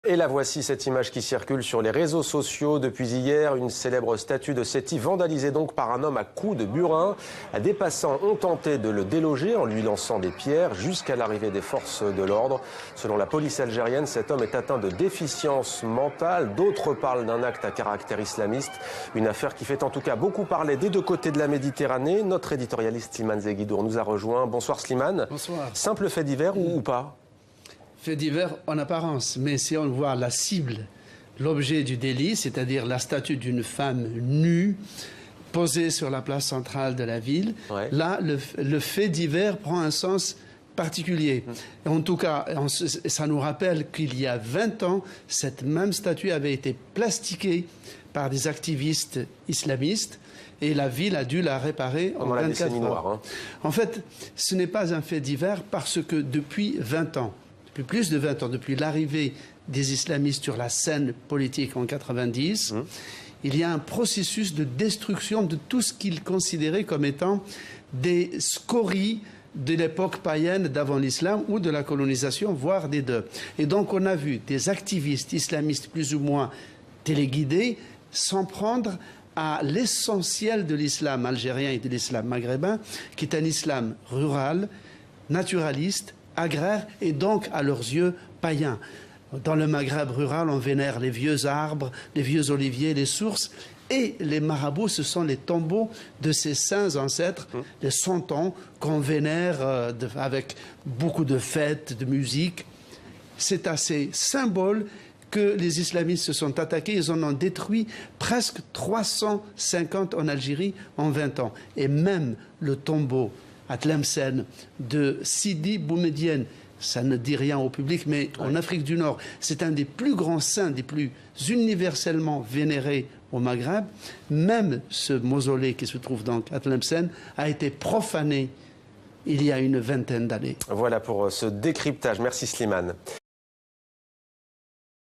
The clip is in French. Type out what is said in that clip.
Et la voici, cette image qui circule sur les réseaux sociaux depuis hier. Une célèbre statue de Séti vandalisée donc par un homme à coups de burin. Des passants ont tenté de le déloger en lui lançant des pierres jusqu'à l'arrivée des forces de l'ordre. Selon la police algérienne, cet homme est atteint de déficience mentale. D'autres parlent d'un acte à caractère islamiste. Une affaire qui fait en tout cas beaucoup parler des deux côtés de la Méditerranée. Notre éditorialiste Slimane Zeguidour nous a rejoint. Bonsoir Slimane. Bonsoir. Simple fait divers ou pas? Fait divers en apparence, mais si on voit la cible, l'objet du délit, c'est-à-dire la statue d'une femme nue posée sur la place centrale de la ville, là, le fait divers prend un sens particulier. En tout cas, ça nous rappelle qu'il y a 20 ans, cette même statue avait été plastiquée par des activistes islamistes et la ville a dû la réparer en 24 heures. Noire, En fait, ce n'est pas un fait divers parce que depuis 20 ans, depuis plus de 20 ans, depuis l'arrivée des islamistes sur la scène politique en 90, il y a un processus de destruction de tout ce qu'ils considéraient comme étant des scories de l'époque païenne d'avant l'islam ou de la colonisation, voire des deux. Et donc on a vu des activistes islamistes plus ou moins téléguidés s'en prendre à l'essentiel de l'islam algérien et de l'islam maghrébin, qui est un islam rural, naturaliste, agraire et donc, à leurs yeux, païens. Dans le Maghreb rural, on vénère les vieux arbres, les vieux oliviers, les sources. Et les marabouts, ce sont les tombeaux de ces saints ancêtres, les santons qu'on vénère avec beaucoup de fêtes, de musique. C'est à ces symboles que les islamistes se sont attaqués. Ils en ont détruit presque 350 en Algérie en 20 ans. Et même le tombeau à Tlemcen de Sidi Boumedienne, ça ne dit rien au public, mais en Afrique du Nord, c'est un des plus grands saints, des plus universellement vénérés au Maghreb. Même ce mausolée qui se trouve donc à Tlemcen a été profané il y a une vingtaine d'années. Voilà pour ce décryptage. Merci Slimane.